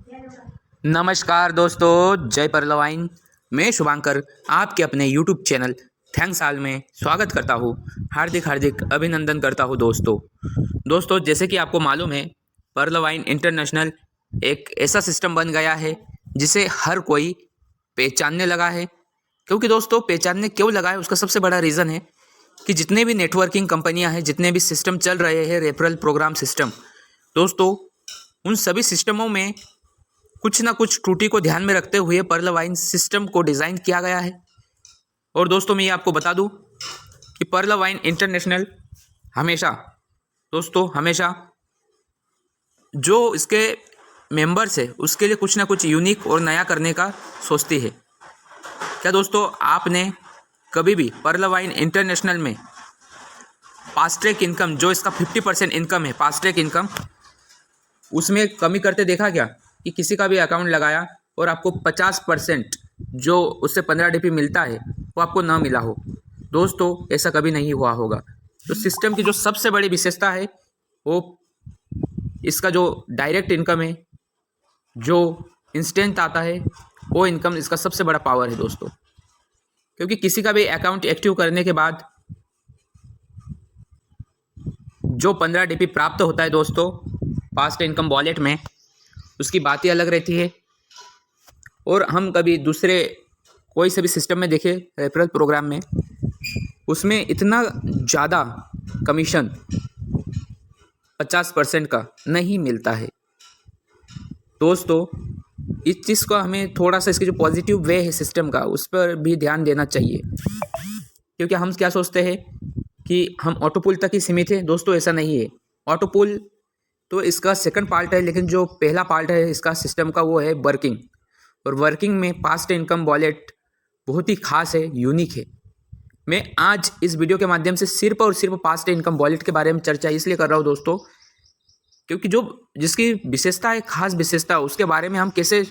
नमस्कार दोस्तों, जय परलवाइन। मैं शुभांकर आपके अपने YouTube चैनल थैंक्स ऑल में स्वागत करता हूँ। हार्दिक हार्दिक अभिनंदन करता हूँ दोस्तों, जैसे कि आपको मालूम है, परलवाइन इंटरनेशनल एक ऐसा सिस्टम बन गया है जिसे हर कोई पहचानने लगा है। क्योंकि दोस्तों, पहचानने क्यों लगा है, उसका सबसे बड़ा रीज़न है कि जितने भी नेटवर्किंग कंपनियां हैं, जितने भी सिस्टम चल रहे हैं, रेफरल प्रोग्राम सिस्टम, दोस्तों उन सभी सिस्टमों में कुछ ना कुछ त्रुटि को ध्यान में रखते हुए परलवाइन सिस्टम को डिज़ाइन किया गया है। और दोस्तों, मैं ये आपको बता दूं कि परलवाइन इंटरनेशनल हमेशा जो इसके मेंबर्स है उसके लिए कुछ ना कुछ यूनिक और नया करने का सोचती है। क्या दोस्तों, आपने कभी भी परलवाइन इंटरनेशनल में फास्ट ट्रैक इनकम, जो इसका 50% इनकम है, फास्ट ट्रैक इनकम, उसमें कमी करते देखा क्या? कि किसी का भी अकाउंट लगाया और आपको 50% जो उससे 15 DP मिलता है वो आपको ना मिला हो। दोस्तों, ऐसा कभी नहीं हुआ होगा। तो सिस्टम की जो सबसे बड़ी विशेषता है वो इसका जो डायरेक्ट इनकम है, जो इंस्टेंट आता है, वो इनकम इसका सबसे बड़ा पावर है दोस्तों। क्योंकि किसी का भी अकाउंट एक्टिव करने के बाद जो 15 DP प्राप्त होता है दोस्तों फास्ट इनकम वॉलेट में, उसकी बात ही अलग रहती है। और हम कभी दूसरे कोई से भी सिस्टम में देखें, रेफरल प्रोग्राम में, उसमें इतना ज़्यादा कमीशन 50% का नहीं मिलता है। दोस्तों, इस चीज़ को हमें थोड़ा सा, इसकी जो पॉजिटिव वे है सिस्टम का, उस पर भी ध्यान देना चाहिए। क्योंकि हम क्या सोचते हैं कि हम ऑटोपुल तक ही सीमित है। दोस्तों, ऐसा नहीं है। ऑटोपुल तो इसका सेकंड पार्ट है, लेकिन जो पहला पार्ट है इसका सिस्टम का वो है वर्किंग। और वर्किंग में फास्ट इनकम वॉलेट बहुत ही खास है, यूनिक है। मैं आज इस वीडियो के माध्यम से सिर्फ और सिर्फ फास्ट इनकम वॉलेट के बारे में चर्चा इसलिए कर रहा हूँ दोस्तों, क्योंकि जो जिसकी विशेषता है, खास विशेषता, उसके बारे में हम कैसे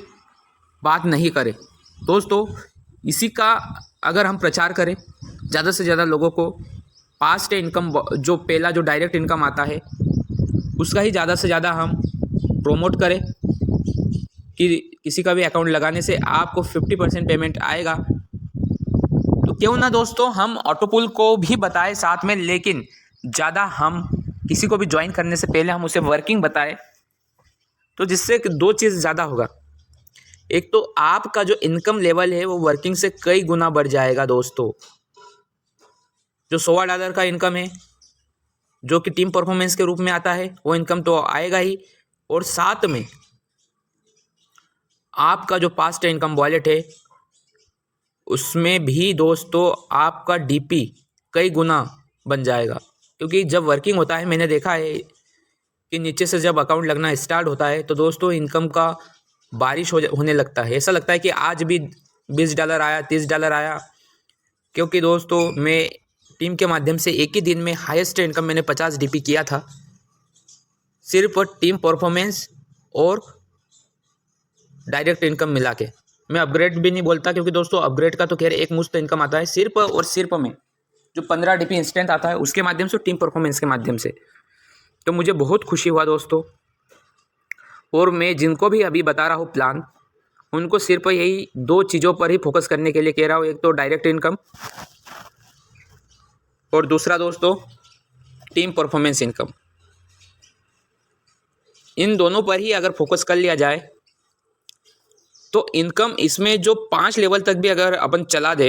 बात नहीं करें। दोस्तों, इसी का अगर हम प्रचार करें, ज़्यादा से ज़्यादा लोगों को फास्ट इनकम, जो पहला जो डायरेक्ट इनकम आता है, उसका ही ज़्यादा से ज़्यादा हम प्रोमोट करें कि किसी का भी अकाउंट लगाने से आपको 50% पेमेंट आएगा। तो क्यों ना दोस्तों, हम ऑटोपुल को भी बताएं साथ में, लेकिन ज़्यादा हम किसी को भी ज्वाइन करने से पहले हम उसे वर्किंग बताएं। तो जिससे दो चीज़ ज़्यादा होगा। एक तो आपका जो इनकम लेवल है वो वर्किंग से कई गुना बढ़ जाएगा दोस्तों। जो $100 का इनकम है, जो कि टीम परफॉर्मेंस के रूप में आता है, वो इनकम तो आएगा ही। और साथ में आपका जो फास्ट इनकम वॉलेट है, उसमें भी दोस्तों आपका DP कई गुना बन जाएगा। क्योंकि जब वर्किंग होता है, मैंने देखा है कि नीचे से जब अकाउंट लगना स्टार्ट होता है तो दोस्तों इनकम का बारिश होने लगता है। ऐसा लगता है कि आज भी $20 आया, $30 आया। क्योंकि दोस्तों, मैं टीम के माध्यम से एक ही दिन में हाईएस्ट इनकम मैंने 50 DP किया था, सिर्फ टीम परफॉर्मेंस और डायरेक्ट इनकम मिला के। मैं अपग्रेड भी नहीं बोलता, क्योंकि दोस्तों अपग्रेड का तो खैर एक मुश्त इनकम आता है। सिर्फ और सिर्फ में जो 15 DP इंस्टेंट आता है उसके माध्यम से, टीम परफॉर्मेंस के माध्यम से। तो मुझे बहुत खुशी हुआ दोस्तों। और मैं जिनको भी अभी बता रहा हूँ प्लान, उनको सिर्फ यही दो चीज़ों पर ही फोकस करने के लिए कह रहा हूँ। एक तो डायरेक्ट इनकम, और दूसरा दोस्तों टीम परफॉर्मेंस इनकम। इन दोनों पर ही अगर फोकस कर लिया जाए तो इनकम इसमें जो 5 लेवल तक भी अगर अपन चला दे,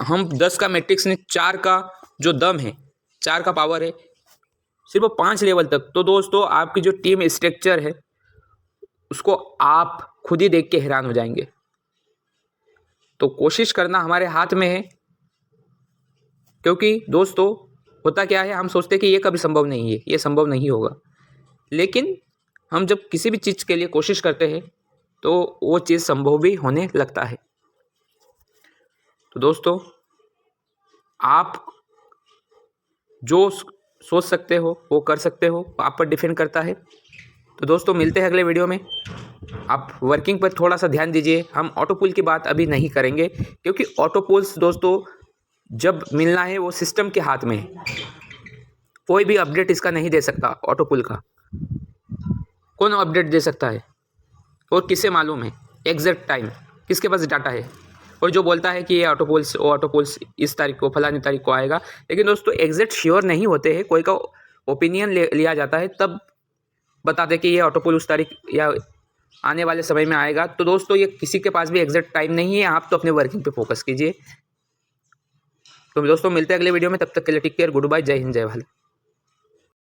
हम 10 का मैट्रिक्स ने 4 का जो दम है, 4 का पावर है, सिर्फ 5 लेवल तक, तो दोस्तों आपकी जो टीम स्ट्रक्चर है उसको आप खुद ही देख के हैरान हो जाएंगे। तो कोशिश करना हमारे हाथ में है। क्योंकि दोस्तों होता क्या है, हम सोचते हैं कि ये कभी संभव नहीं है, ये संभव नहीं होगा। लेकिन हम जब किसी भी चीज़ के लिए कोशिश करते हैं तो वो चीज़ संभव भी होने लगता है। तो दोस्तों, आप जो सोच सकते हो वो कर सकते हो, आप पर डिपेंड करता है। तो दोस्तों, मिलते हैं अगले वीडियो में। आप वर्किंग पर थोड़ा सा ध्यान दीजिए। हम ऑटोपुल की बात अभी नहीं करेंगे, क्योंकि ऑटोपुल्स दोस्तों जब मिलना है वो सिस्टम के हाथ में है। कोई भी अपडेट इसका नहीं दे सकता ऑटोपुल का। कौन अपडेट दे सकता है और किसे मालूम है एग्जैक्ट टाइम, किसके पास डाटा है? और जो बोलता है कि ये ऑटो पोल्स इस तारीख को फलानी तारीख को आएगा, लेकिन दोस्तों एग्जैक्ट श्योर नहीं होते हैं, कोई का ओपिनियन लिया जाता है तब बताते कि ये ऑटो पोल उस तारीख या आने वाले समय में आएगा। तो दोस्तों ये किसी के पास भी एग्जैक्ट टाइम नहीं है, आप तो अपने वर्किंग पे फोकस कीजिए। तो दोस्तों मिलते हैं अगले वीडियो में, तब तक के लिए टेक केयर, गुड बाय, जय हिंद, जय भारत।